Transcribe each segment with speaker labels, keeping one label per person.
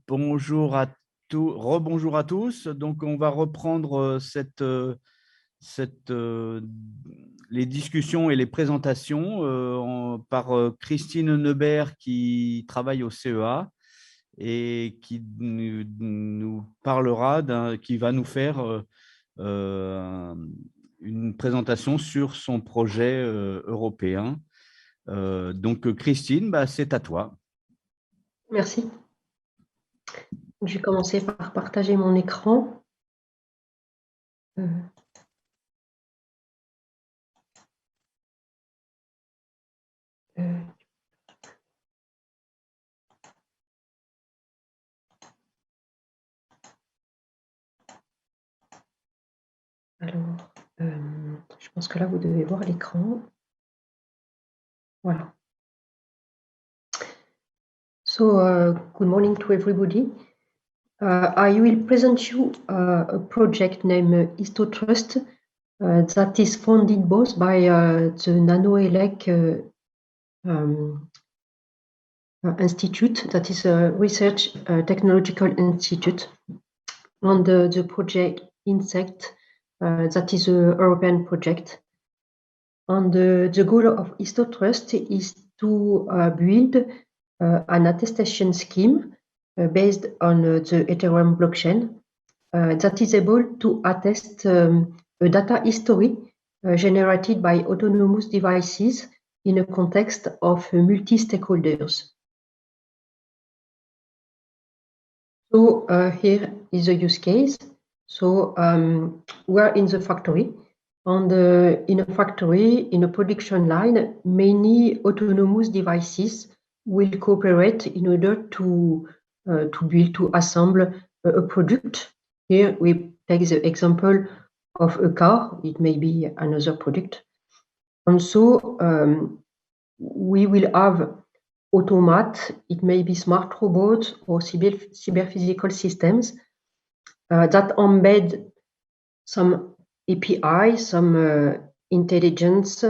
Speaker 1: Bonjour à tous, rebonjour à tous. Donc, on va reprendre les discussions et les présentations par Christine HENNEBERT qui travaille au CEA et qui nous parlera, qui va nous faire une présentation sur son projet européen. Donc, Christine, c'est à toi.
Speaker 2: Merci. Je vais commencer par partager mon écran. Alors, je pense que là, vous devez voir l'écran. Voilà. So, good morning to everybody. I will present you a project named HistoTrust that is funded both by the NanoElec Institute, that is a research technological institute, and the project Insect, that is a European project. And the goal of HistoTrust is to build an attestation scheme based on the Ethereum blockchain that is able to attest a data history generated by autonomous devices in a context of multi-stakeholders. So here is a use case. So we're in the factory. And in a factory, in a production line, many autonomous devices will cooperate in order to build, to assemble a product. Here we take the example of a car. It may be another product. And so we will have automate, it may be smart robots or cyber-physical systems that embed some API, some intelligence,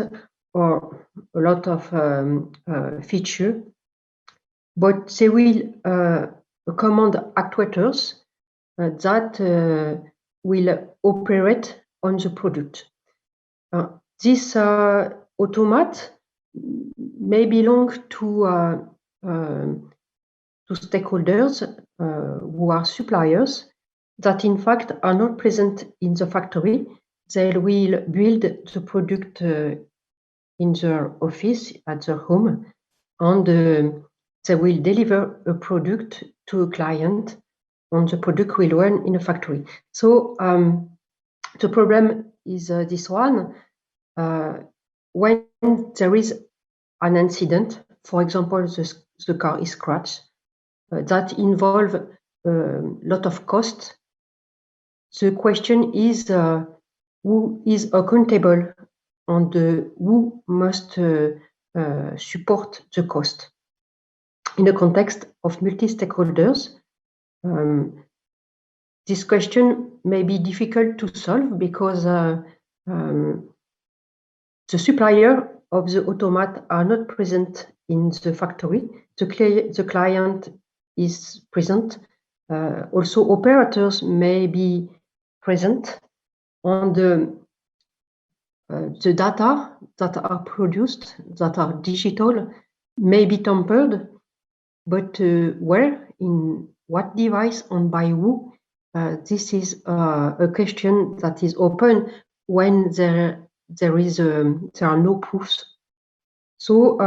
Speaker 2: or a lot of feature, but they will command actuators that will operate on the product. This automate may belong to stakeholders who are suppliers that in fact are not present in the factory. They will build the product in their office, at their home, and they will deliver a product to a client, and the product will run in a factory. So the problem is this one. When there is an incident, for example, the car is scratched, that involve a lot of cost. The question is who is accountable and who must support the cost. In the context of multi-stakeholders, this question may be difficult to solve because the supplier of the automate are not present in the factory. The client is present. Also, operators may be present, and the data that are produced, that are digital, may be tampered, but where, in what device, and by who, this is a question that is open when there are no proofs. So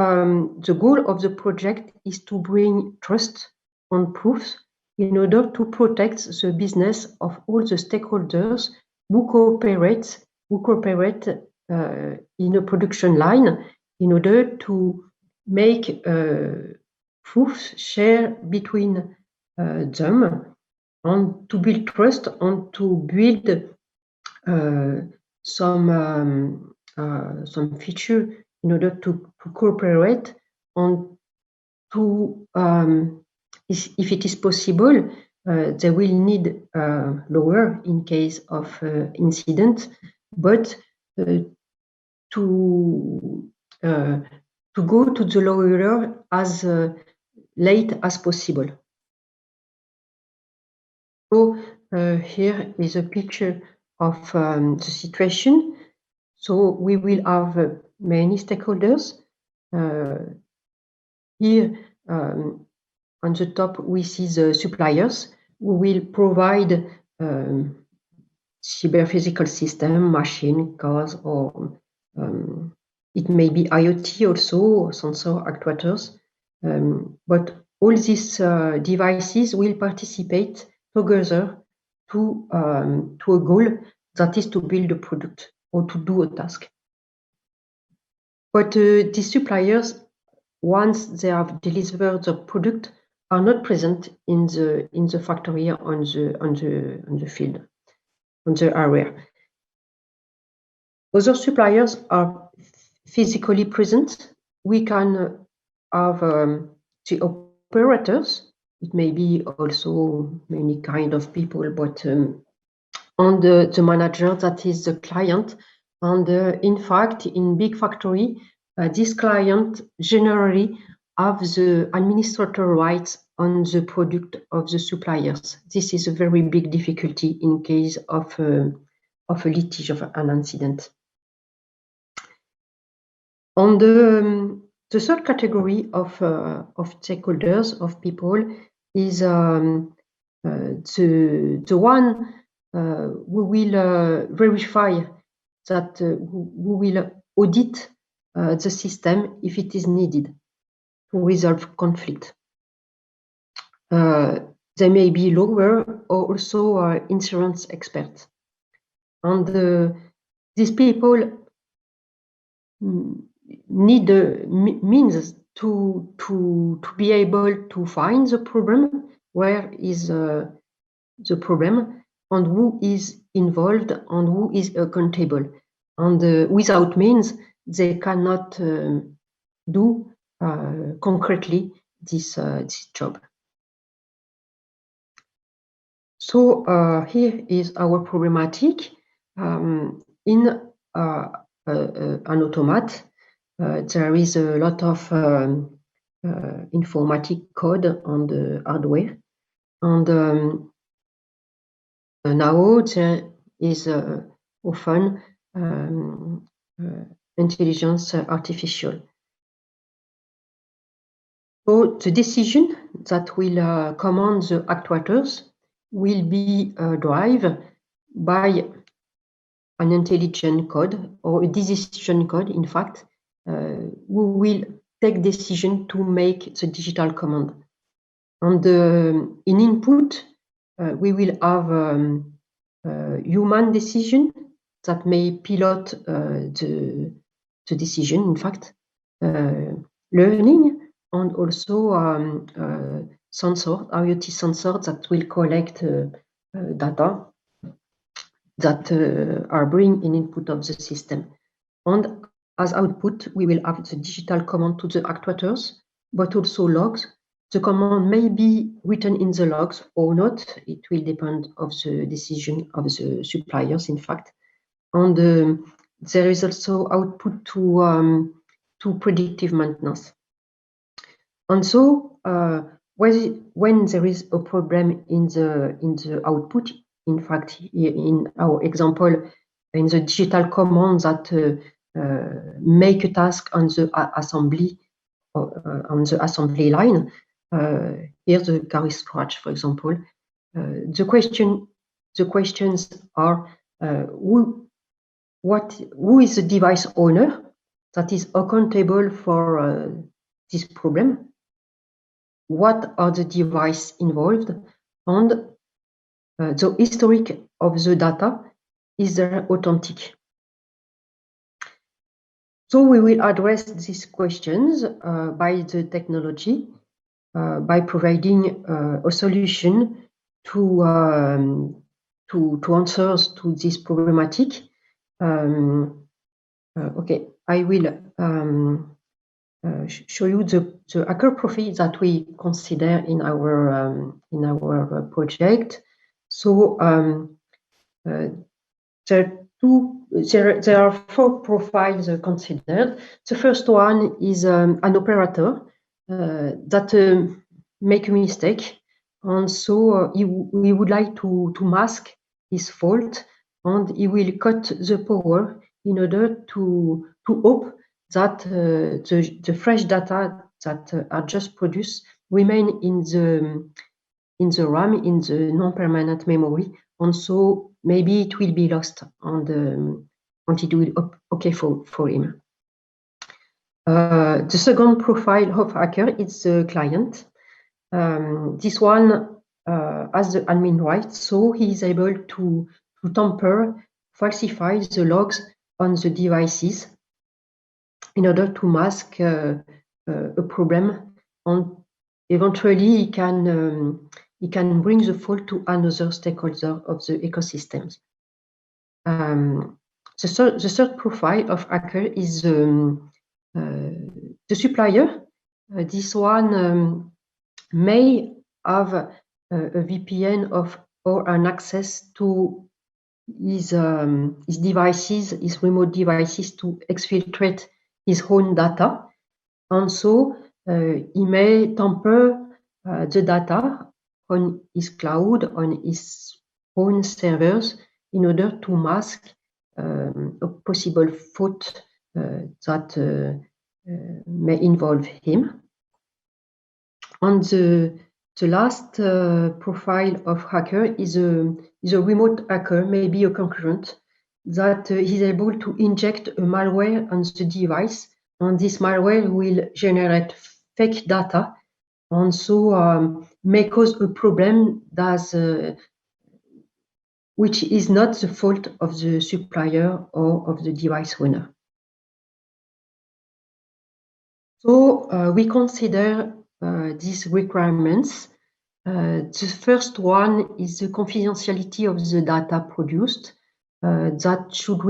Speaker 2: the goal of the project is to bring trust and proofs in order to protect the business of all the stakeholders who cooperate in a production line in order to make proofs share between them, and to build trust and to build some feature in order to cooperate, and to if it is possible, they will need lawyer in case of incident, but to go to the lawyer as late as possible. So here is a picture of the situation. So we will have many stakeholders. Here on the top, we see the suppliers who will provide cyber-physical system, machine, cars, or it may be IoT also, sensor actuators. But all these devices will participate together to a goal that is to build a product or to do a task. But the suppliers, once they have delivered the product, are not present in the factory on the field, on the area. Other suppliers are physically present. We can have the operators. It may be also many kind of people, but on the manager, that is the client. And in fact, in big factory, this client generally have the administrator rights on the product of the suppliers. This is a very big difficulty in case of a litige, of an incident. On the third category of stakeholders, of people, is the one who will verify that, who will audit the system if it is needed to resolve conflict. They may be lawyer or also insurance experts. And these people need means to be able to find the problem, where is the problem, and who is involved and who is accountable. And without means, they cannot do concretely this job. So here is our problematic. In an automate, there is a lot of informatic code on the hardware, and now there is often intelligence artificial. So the decision that will command the actuators will be driven by an intelligent code, or a decision code, in fact, who will take decision to make the digital command. And in input, we will have human decision that may pilot the decision, in fact, learning, and also sensor, IoT sensor that will collect data that are bring in input of the system. And as output, we will have the digital command to the actuators, but also logs. The command may be written in the logs or not. It will depend of the decision of the suppliers, in fact. And there is also output to predictive maintenance. And so when there is a problem in the output, in fact, in our example, in the digital command that make a task on the assembly line, here the car is scratch, for example. The questions are who is the device owner that is accountable for this problem? What are the devices involved? And the historic of the data, is there authentic? So we will address these questions by the technology, by providing a solution to answers to this problematic. Okay, I will show you the hacker profile that we consider in our project. So there are 4 profiles considered. The first one is an operator that make a mistake and so he would like to mask his fault, and he will cut the power in order to hope that the fresh data that are just produced remain in the RAM, in the non-permanent memory, and so maybe it will be lost, and it will be okay for him. The second profile of hacker is the client. This one has the admin rights, so he is able to tamper, falsify the logs on the devices in order to mask a problem, and eventually he can bring the fault to another stakeholder of the ecosystems. The third profile of hacker is the supplier. This one may have a VPN or an access to his devices, his remote devices, to exfiltrate his own data, and so he may tamper the data on his cloud, on his own servers, in order to mask a possible fault that may involve him. And the last profile of hacker is a remote hacker, maybe a concurrent, that is able to inject a malware on the device, and this malware will generate fake data, and so may cause a problem which is not the fault of the supplier or of the device owner. So we consider these requirements. The first one is the confidentiality of the data produced. That should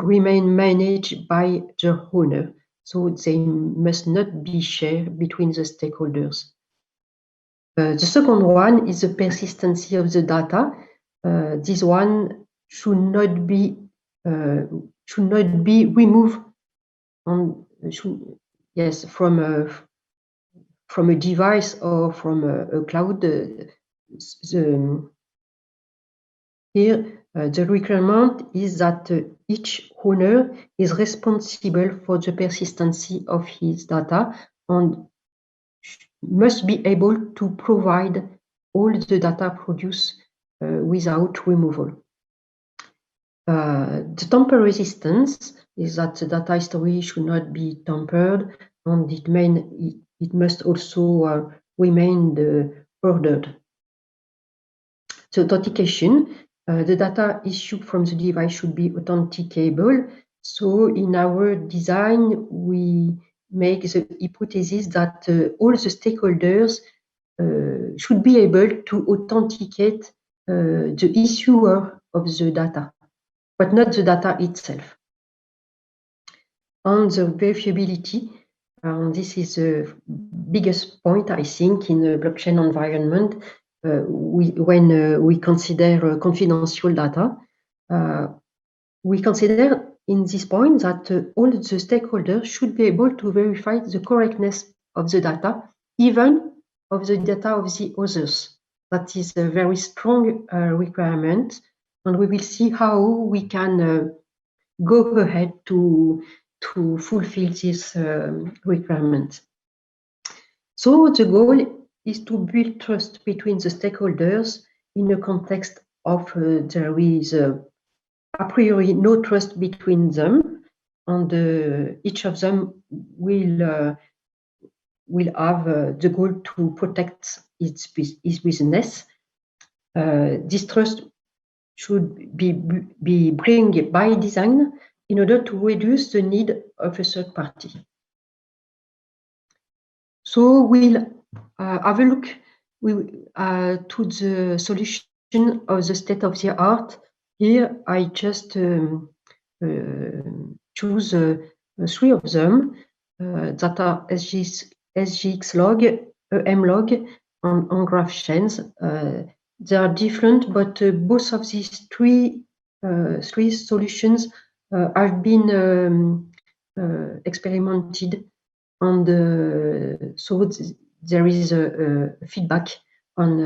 Speaker 2: remain managed by the owner. So they must not be shared between the stakeholders. The second one is the persistency of the data. This one should not be removed from a device or from a cloud. Here, the requirement is that each owner is responsible for the persistency of his data and must be able to provide all the data produced without removal. The tamper resistance is that the data history should not be tampered, and it must also remain ordered. The authentication, the data issued from the device should be authenticable. So in our design, we make the hypothesis that all the stakeholders should be able to authenticate the issuer of the data, but not the data itself. And the verifiability, this is the biggest point, I think, in the blockchain environment. When we consider confidential data, we consider in this point that all the stakeholders should be able to verify the correctness of the data, even of the data of the others. That is a very strong requirement, and we will see how we can go ahead to fulfill this requirement. So the goal is to build trust between the stakeholders in a context of there is a priori no trust between them, and each of them will have the goal to protect his business. This trust should be bring by design in order to reduce the need of a third party. So we'll have a look to the solution of the state of the art. Here I just choose 3 of them that are SGX log, mlog, and graph chains. They are different, but both of these three solutions have been experimented, and so there is a feedback on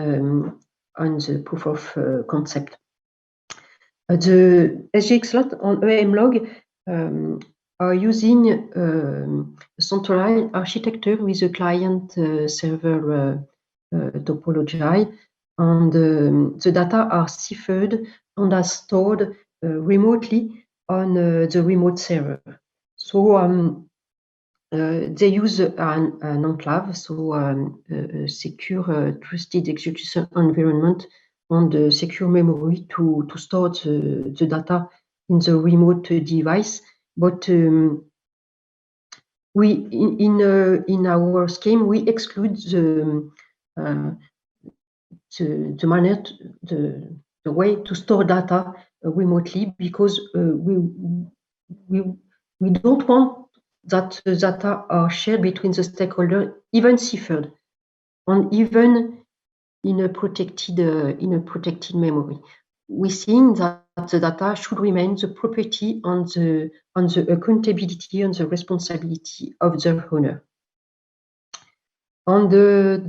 Speaker 2: the proof of concept. The SGX lot on EMLog are using a centralized architecture with a client server topology, and the data are ciphered and are stored remotely on the remote server. So they use an enclave, so a secure, trusted execution environment and the secure memory to store the data in the remote device. But we in our scheme we exclude the manner, the way to store data remotely, because we don't want that the data are shared between the stakeholders, even ciphered, and even in a protected memory. We think that the data should remain the property and the accountability and the responsibility of the owner. And the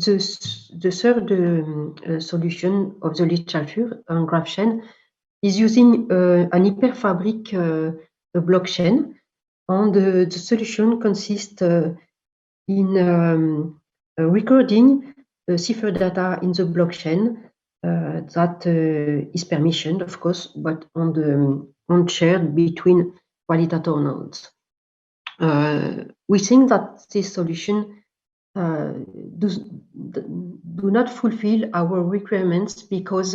Speaker 2: third solution of the literature on GraphChain is using an hyperfabric blockchain, and the solution consists in recording cipher data in the blockchain that is permissioned, of course, but on shared between validator nodes. We think that this solution do not fulfill our requirements, because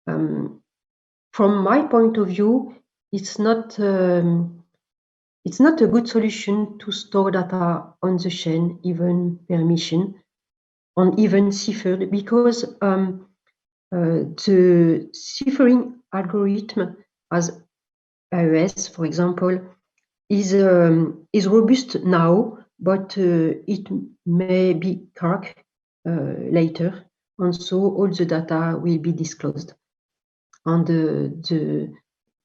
Speaker 2: from my point of view, it's not a good solution to store data on the chain, even permission, and even ciphered, because the ciphering algorithm, as AES, for example, is robust now, but it may be cracked later, and so all the data will be disclosed. And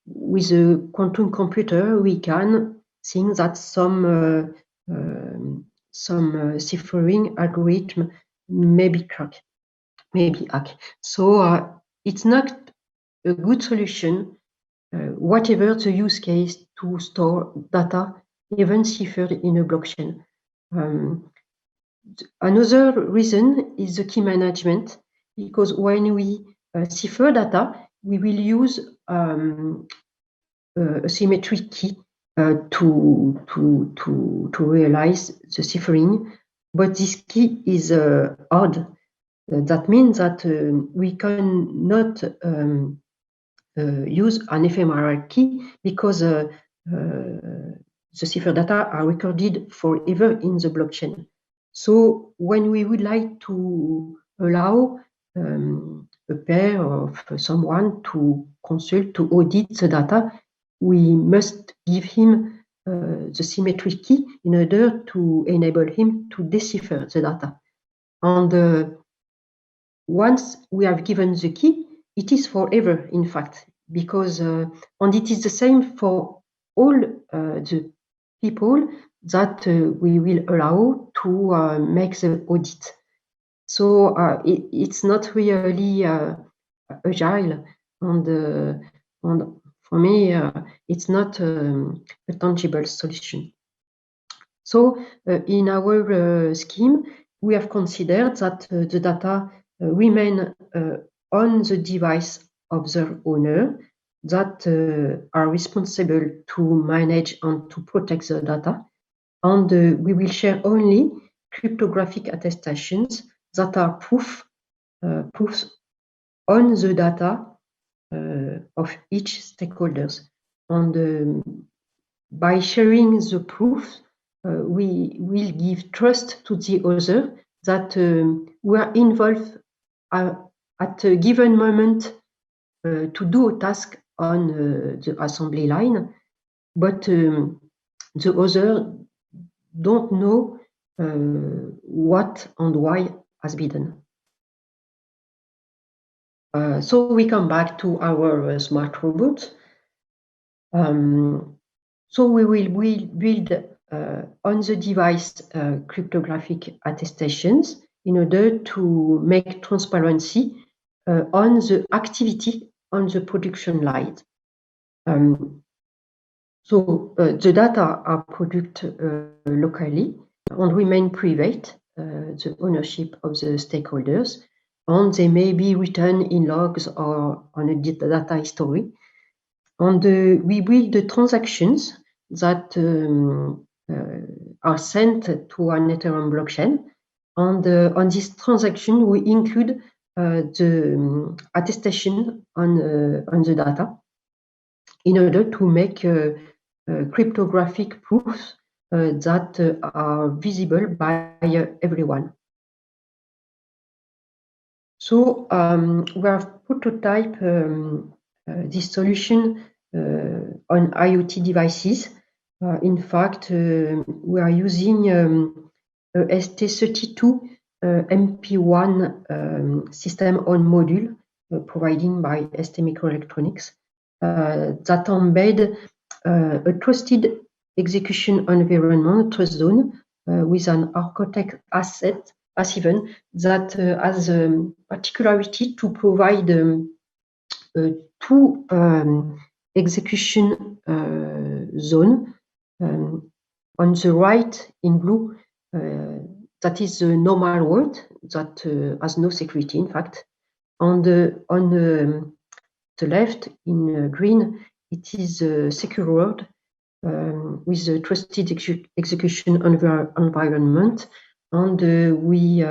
Speaker 2: with a quantum computer, we can think that some ciphering algorithm may be cracked, maybe hacked. So it's not a good solution, whatever the use case, to store data, even ciphered in a blockchain. Another reason is the key management, because when we cipher data, we will use a symmetric key to realize the ciphering, but this key is odd. That means that we cannot use an ephemeral key, because the cipher data are recorded forever in the blockchain. So when we would like to allow a pair of someone to consult, to audit the data, we must give him the symmetric key in order to enable him to decipher the data. And once we have given the key, it is forever, in fact, because and it is the same for all the people that we will allow to make the audit. So it's not really agile, and for me, it's not a tangible solution. So in our scheme, we have considered that the data remain on the device of the owner, that are responsible to manage and to protect the data, and we will share only cryptographic attestations that are proofs on the data of each stakeholders. And by sharing the proofs, we will give trust to the other that we are involved at a given moment to do a task on the assembly line, but the other don't know what and why has been done. So we come back to our smart robot. So we will build on the device cryptographic attestations in order to make transparency on the activity on the production line. So the data are produced locally and remain private, the ownership of the stakeholders, and they may be written in logs or on a data history. And we build the transactions that are sent to an Ethereum blockchain. And on this transaction, we include the attestation on the data in order to make cryptographic proofs that are visible by everyone. So we have prototyped this solution on IoT devices. In fact, we are using a ST32 MP1 system on module provided by ST Microelectronics that embed a trusted execution environment, trust zone, with an architect asset as even that has a particularity to provide two execution zone. On the right in blue, that is the normal world that has no security, in fact. On the left in green, it is a secure world with a trusted execution environment. And we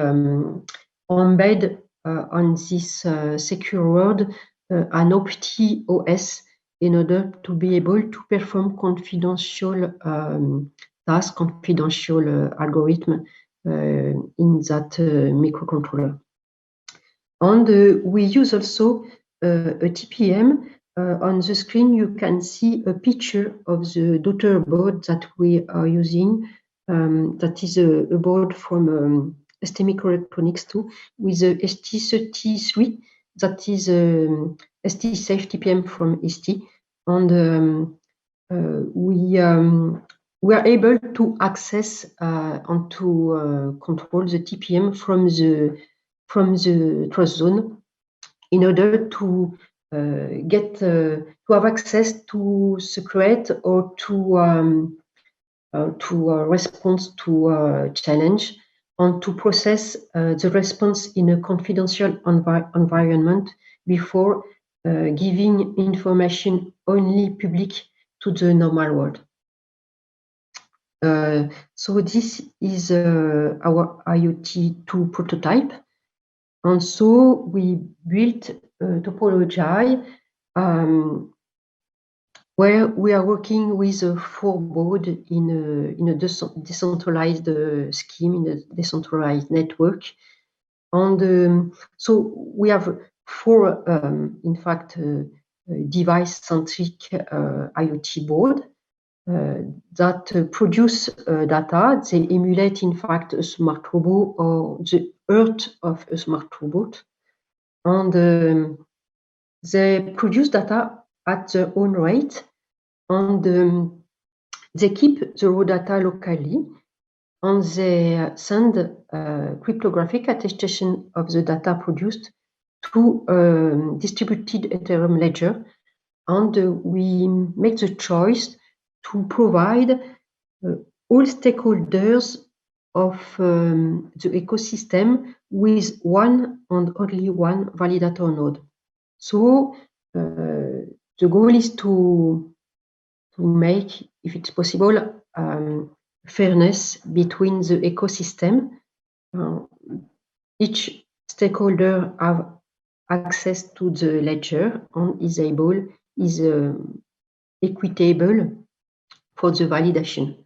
Speaker 2: embed on this secure world an OptiOS in order to be able to perform confidential tasks, confidential algorithm in that microcontroller. And we use also a TPM. On the screen, you can see a picture of the daughter board that we are using. That is a board from ST Microelectronics too, with a ST33, that is ST Safe TPM from ST. And we are able to access and to control the TPM from the trust zone in order to have access to secret or to response to a challenge, and to process the response in a confidential environment before giving information only public to the normal world. So this is our IoT 2 prototype. And so we built a topology where we are working with a 4-board in a decentralized scheme, in a decentralized network. And so we have 4, in fact, device-centric IoT board that produce data. They emulate, in fact, a smart robot or the heart of a smart robot. And they produce data at their own rate, and they keep the raw data locally, and they send cryptographic attestation of the data produced to a distributed Ethereum ledger. And we make the choice to provide all stakeholders of the ecosystem with one and only one validator node. So the goal is to make, if it's possible, fairness between the ecosystem. Each stakeholder have access to the ledger and is equitable for the validation.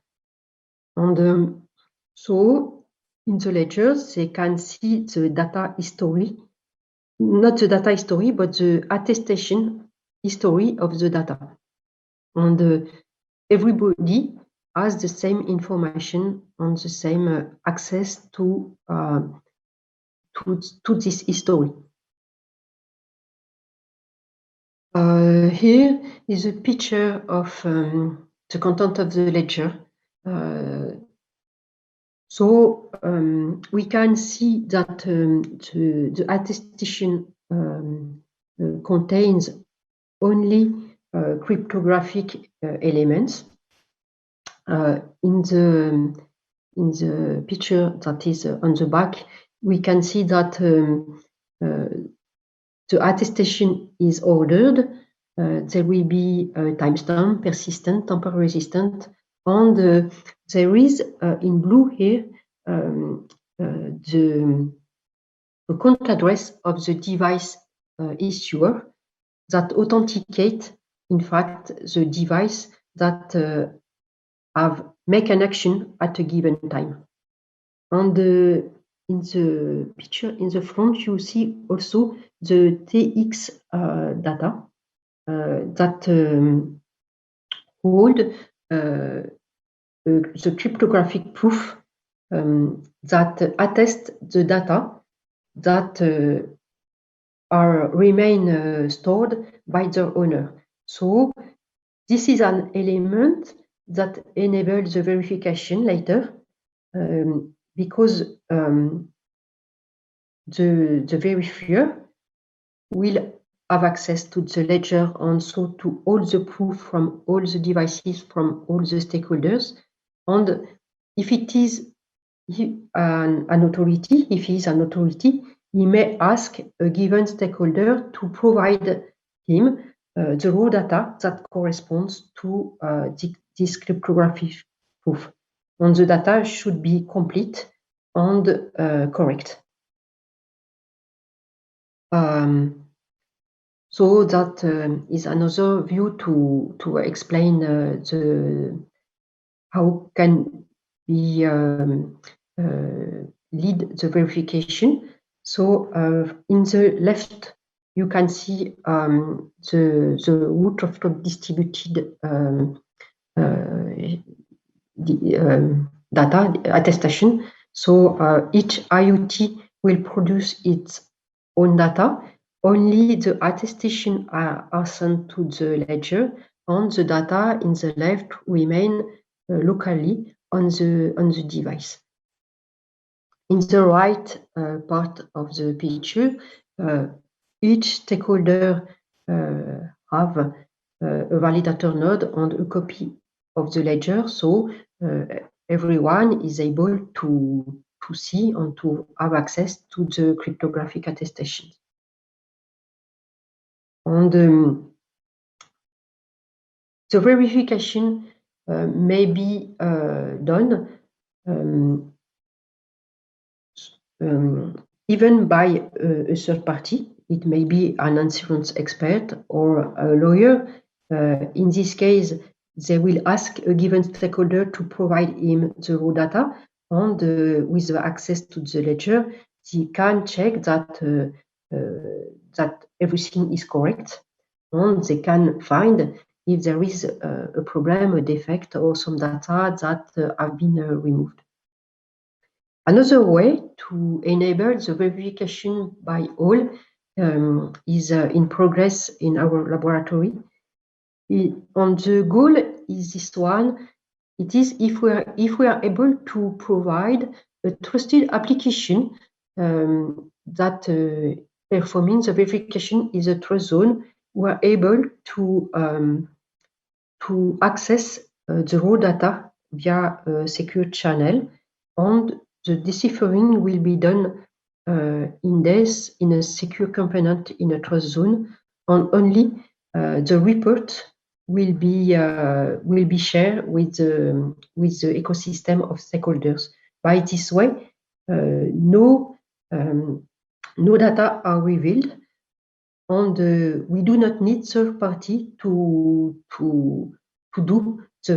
Speaker 2: And so in the ledgers, they can see the data history, not the data history, but the attestation history of the data. And everybody has the same information and the same access to this history. Here is a picture of the content of the ledger. So we can see that the attestation contains only cryptographic elements. In the picture that is on the back, we can see that the attestation is ordered. There will be a timestamp, persistent, temporal resistant, and there is in blue here the account address of the device issuer that authenticate, in fact, the device that make an action at a given time. And in the picture in the front, you see also the TX data that hold the cryptographic proof that attest the data that remain stored by the owner. So this is an element that enables the verification later, because the verifier will have access to the ledger and so to all the proof from all the devices, from all the stakeholders. And if it is an authority, if he is an authority, he may ask a given stakeholder to provide him the raw data that corresponds to this cryptographic proof. And the data should be complete and correct. So that is another view to explain how can we lead the verification. So in the left, you can see the root of distributed data attestation. So each IoT will produce its own data. Only the attestation are sent to the ledger, and the data in the left remain locally on the device. In the right part of the picture, each stakeholder have a validator node and a copy of the ledger, so everyone is able to see and to have access to the cryptographic attestation. And the verification may be done even by a third party. It may be an insurance expert or a lawyer. In this case, they will ask a given stakeholder to provide him the raw data, and with the access to the ledger, he can check that that everything is correct, and they can find if there is a problem, a defect, or some data that have been removed. Another way to enable the verification by all is in progress in our laboratory. And the goal is this one. It is if we are able to provide a trusted application that performing the verification is a trust zone, we are able to access the raw data via a secure channel, and the deciphering will be done in a secure component in a trust zone, and only the report will be shared with the ecosystem of stakeholders. By this way, no data are revealed, and we do not need third party to do the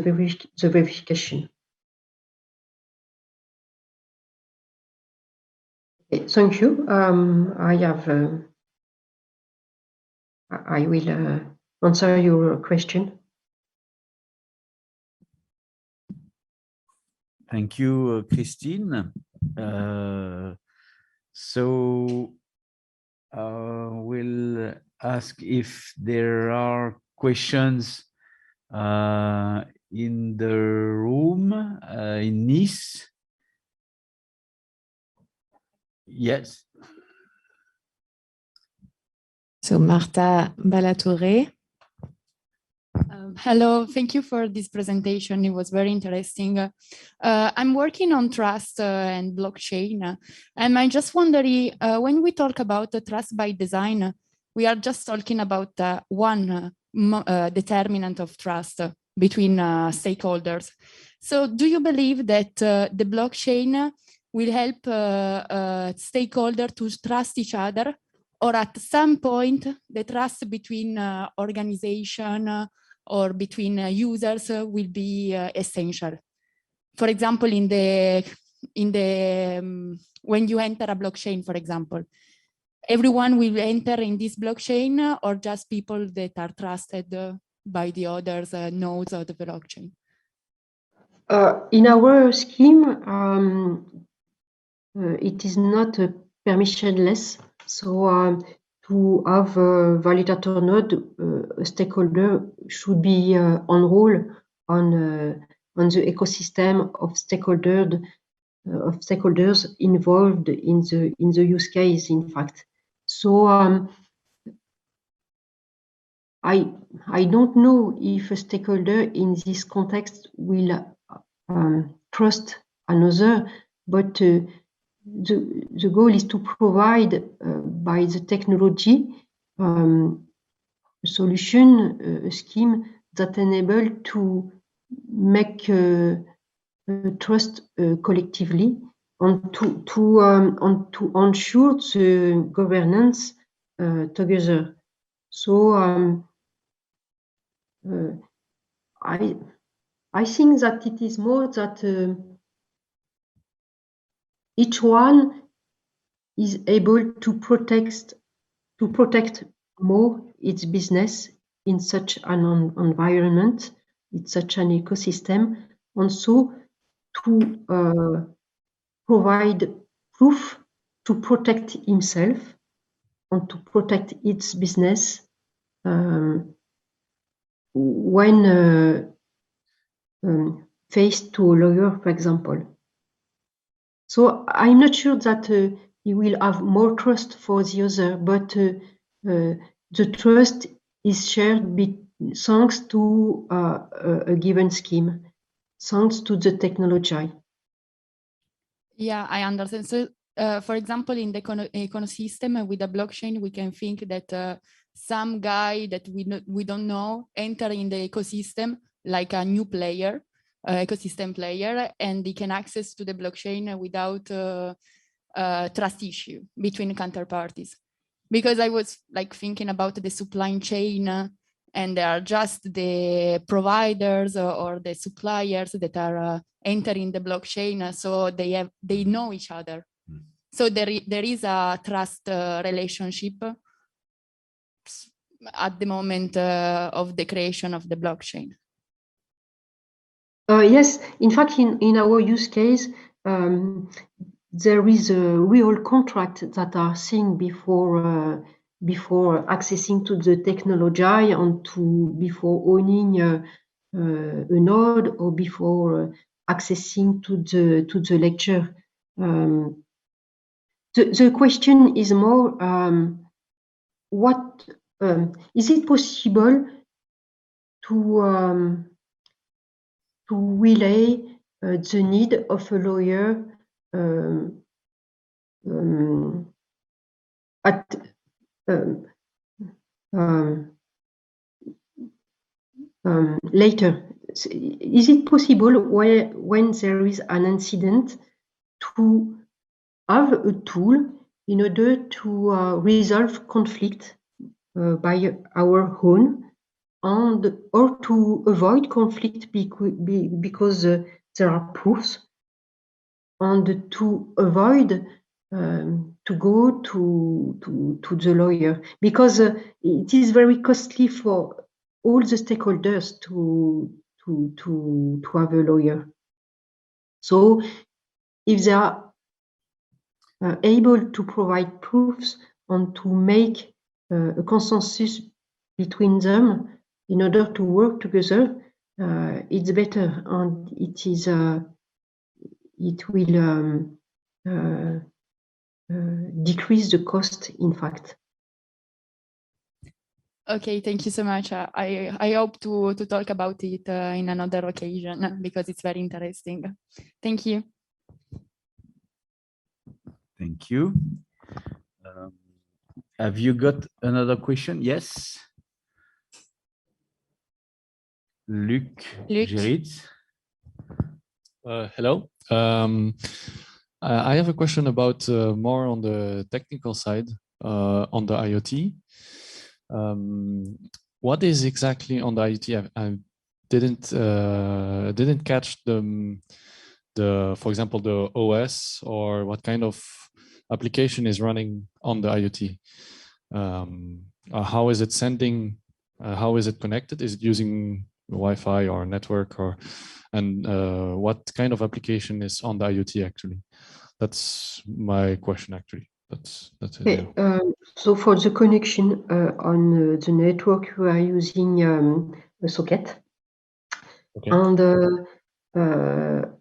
Speaker 2: verification. Okay, thank you. I will answer your question.
Speaker 1: Thank you, Christine. So we'll ask if there are questions in the room in Nice? Yes.
Speaker 3: So Marta Balatouré.
Speaker 4: Hello, thank you for this presentation. It was very interesting. I'm working on trust and blockchain, and I'm just wondering, when we talk about trust by design, we are just talking about one determinant of trust between stakeholders. So do you believe that the blockchain will help stakeholders to trust each other, or at some point the trust between organization or between users will be essential? For example, when you enter a blockchain, for example, everyone will enter in this blockchain, or just people that are trusted by the others nodes of the blockchain?
Speaker 2: In our scheme, it is not permissionless. So to have a validator node, a stakeholder should be enrolled on the ecosystem of stakeholders involved in the use case. In fact, so I don't know if a stakeholder in this context will trust another, but the goal is to provide by the technology a solution, a scheme that enable to make trust collectively and to ensure the governance together. So I think that it is more that each one is able to protect more its business in such an environment, in such an ecosystem, and so to provide proof to protect himself and to protect its business when faced to a lawyer, for example. So I'm not sure that he will have more trust for the other, but the trust is shared thanks to a given scheme, thanks to the technology.
Speaker 4: Yeah, I understand. So, for example, in the ecosystem with the blockchain, we can think that some guy that we don't know enter in the ecosystem like a new player, ecosystem player, and he can access to the blockchain without trust issue between counterparties. Because I was like thinking about the supply chain, and they are just the providers or the suppliers that are entering the blockchain, so they know each other. So there is a trust relationship at the moment of the creation of the blockchain.
Speaker 2: Yes, in fact, in our use case, there is a real contract that are seen before accessing to the technology and before owning a node or before accessing to the lecture. The question is more, what is it possible to relay the need of a lawyer later? Is it possible when there is an incident to have a tool in order to resolve conflict by our own, or to avoid conflict because there are proofs, and to avoid to go to the lawyer, because it is very costly for all the stakeholders to have a lawyer. So if they are able to provide proofs and to make a consensus between them in order to work together, it's better, and it is it will decrease the cost, in fact.
Speaker 4: Okay, thank you so much. I hope to talk about it in another occasion because it's very interesting. Thank you.
Speaker 1: Thank you. Have you got another question? Yes. Luc Geritz.
Speaker 5: Hello. I have a question about more on the technical side on the IoT. What is exactly on the IoT? I didn't catch the for example the OS, or what kind of application is running on the IoT. How is it sending? How is it connected? Is it using Wi-Fi or network, or what kind of application is on the IoT actually? That's my question actually. That's it.
Speaker 2: Okay. Yeah. So for the connection on the network, we are using a socket. Okay. And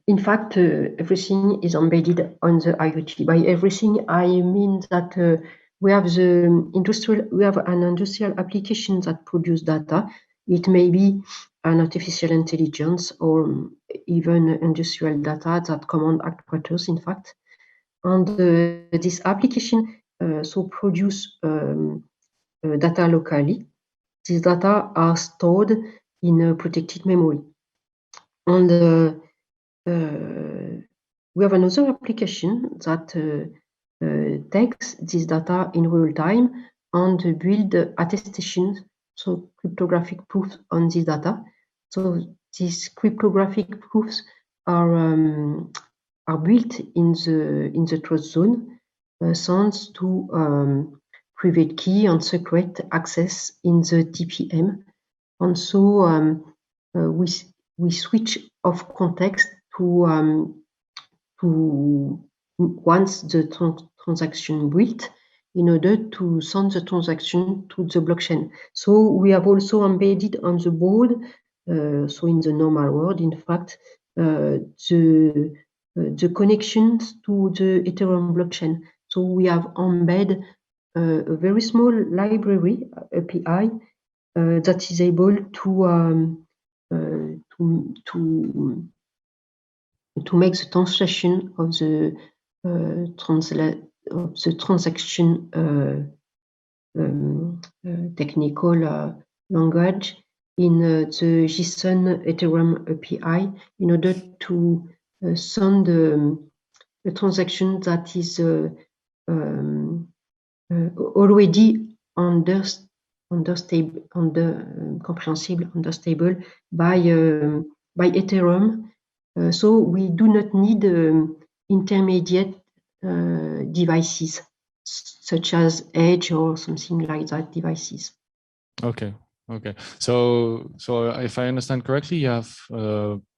Speaker 2: in fact, everything is embedded on the IoT. By everything, I mean that we have an industrial application that produce data. It may be an artificial intelligence or even industrial data that command actuators, in fact. And this application so produce data locally. These data are stored in a protected memory. And we have another application that takes this data in real time and build attestation, so cryptographic proofs on this data. So these cryptographic proofs are built in the trust zone, thanks to private key and secret access in the TPM. And so we switch off context to once the transaction built, in order to send the transaction to the blockchain. So we have also embedded on the board, so in the normal world, in fact, the connections to the Ethereum blockchain. So we have embedded a very small library API that is able to make the translation of the transaction technical language in the JSON Ethereum API, in order to send the transaction that is already comprehensible, understandable by Ethereum. So we do not need intermediate devices such as Edge or something like that devices.
Speaker 5: Okay. Okay. So if I understand correctly, you have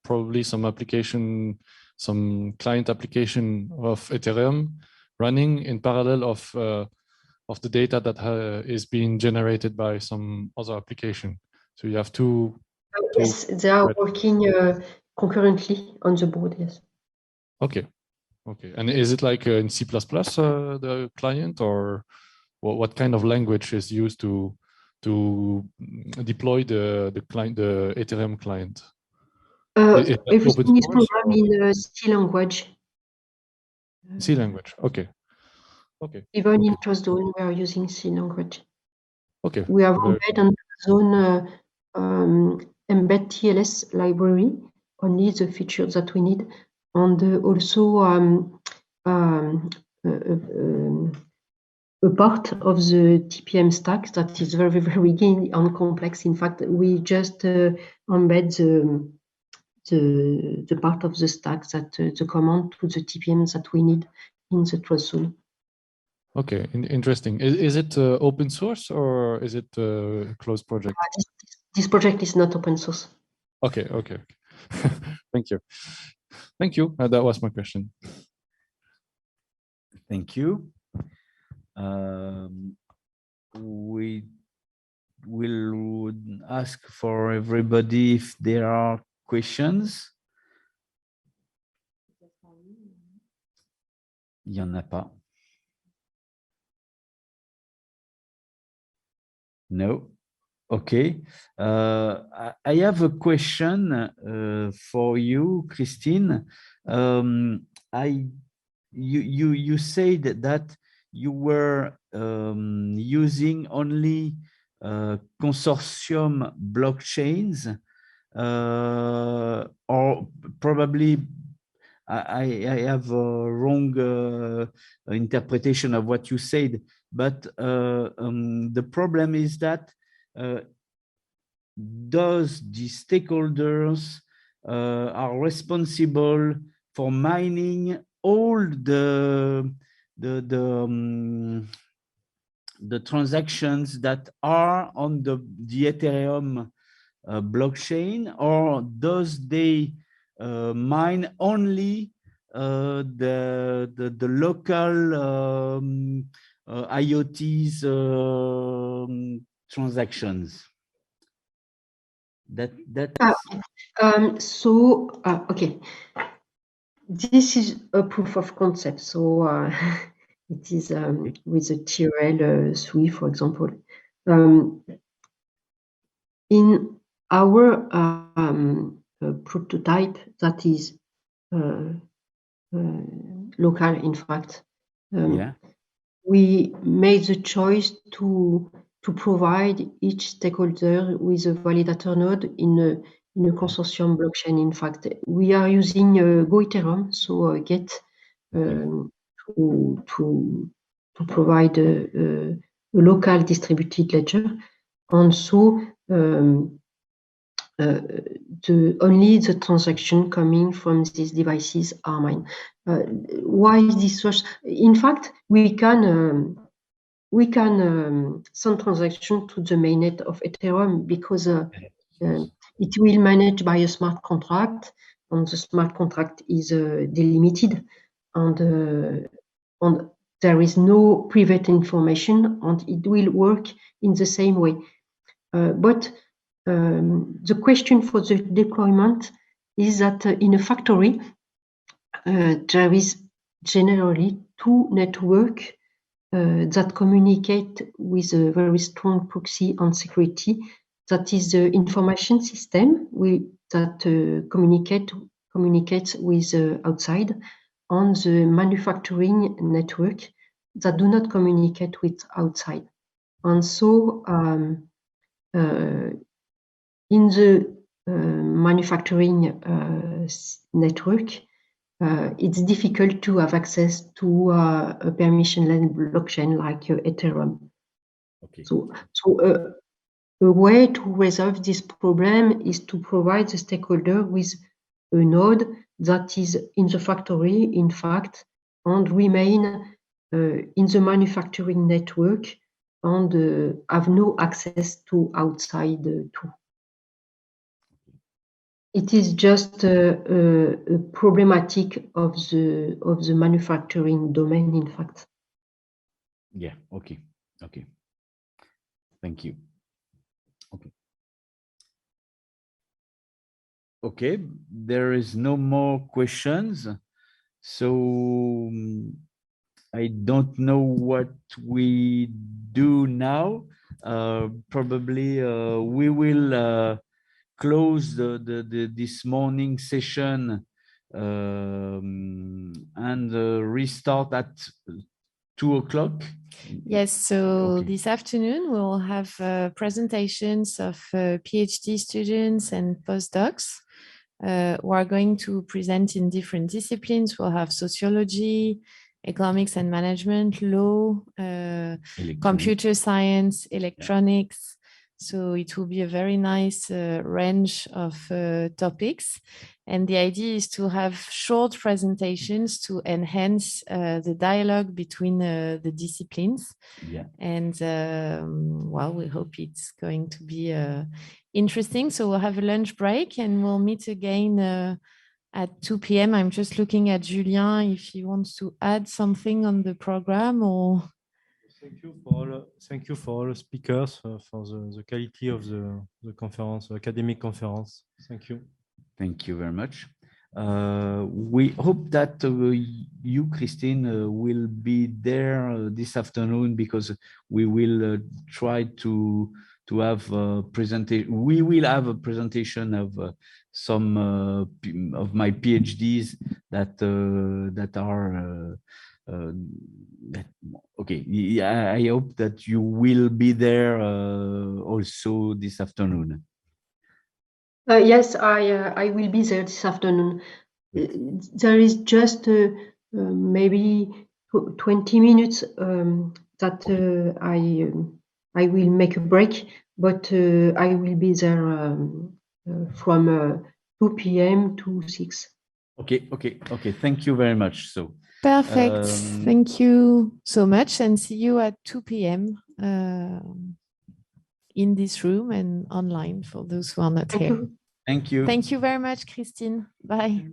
Speaker 5: probably some application, some client application of Ethereum running in parallel of the data that is being generated by some other application. So you have two.
Speaker 2: Yes, they are working concurrently on the board. Yes.
Speaker 5: Okay. Okay. And is it like in C++, the client, or what kind of language is used to deploy the client, the Ethereum client?
Speaker 2: Everything is programmed in C language.
Speaker 5: C language. Okay. Okay.
Speaker 2: Even in Trust Zone, we are using C language.
Speaker 5: Okay.
Speaker 2: We have embedded on Zone embed TLS library, only the features that we need, and also a part of the TPM stack that is very, very big and complex. In fact, we just embed the part of the stack that the command to the TPM that we need in the Trust Zone.
Speaker 5: Okay, interesting. Is it open source, or is it a closed project?
Speaker 2: This project is not open source.
Speaker 5: Okay, okay. Thank you. Thank you. That was my question.
Speaker 1: Thank you. We will ask for everybody if there are questions. Il n'y en a pas. No. Okay. I have a question for you, Christine. You said that you were using only consortium blockchains, or probably I have a wrong interpretation of what you said, but the problem is that those the stakeholders are responsible for mining all the transactions that are on the Ethereum blockchain, or does they mine only the local IoTs transactions?
Speaker 2: Okay, this is a proof of concept. So it is with the TRL 3, for example. In our prototype that is local, in fact, we made the choice to provide each stakeholder with a validator node in a consortium blockchain. In fact, we are using Go Ethereum, so Get, to provide a local distributed ledger, and so only the transaction coming from these devices are mine. Why is this such? In fact, we can send transaction to the mainnet of Ethereum because it will manage by a smart contract, and the smart contract is delimited, and there is no private information, and it will work in the same way. But the question for the deployment is that in a factory, there is generally two networks that communicate with a very strong proxy and security. That is the information system that communicates with outside, and the manufacturing network that do not communicate with outside. And so in the manufacturing network, it's difficult to have access to a permissionless blockchain like Ethereum. Okay. So a way to resolve this problem is to provide the stakeholder with a node that is in the factory, in fact, and remain in the manufacturing network, and have no access to outside too. It is just a problematic of the manufacturing domain, in fact.
Speaker 1: Yeah. Okay. Okay. Thank you. Okay. Okay. There is no more questions, so I don't know what we do now. Probably we will close this morning session and restart at 2 o'clock.
Speaker 3: Yes, so this afternoon we'll have presentations of PhD students and postdocs who are going to present in different disciplines. We'll have sociology, economics and management, law, computer science, electronics. So it will be a very nice range of topics. And the idea is to have short presentations to enhance the dialogue between the disciplines.
Speaker 1: Yeah.
Speaker 3: And well, we hope it's going to be interesting. So we'll have a lunch break and we'll meet again at 2 p.m. I'm just looking at Julien if he wants to add something on the program or...
Speaker 6: Thank you for all speakers for the quality of the conference, academic conference. Thank you.
Speaker 1: Thank you very much. We hope that you, Christine, will be there this afternoon, because we will try to have a presentation. We will have a presentation of some of my PhDs that are okay. Yeah, I hope that you will be there also this afternoon.
Speaker 2: Yes, I will be there this afternoon. There is just maybe 20 minutes that I will make a break, but I will be there from 2 p.m. to 6.
Speaker 1: Okay. Thank you very much. So
Speaker 3: perfect. Thank you so much, and see you at 2 p.m. In this room and online for those who are not here.
Speaker 1: Thank you.
Speaker 3: Thank you very much, Christine. Bye.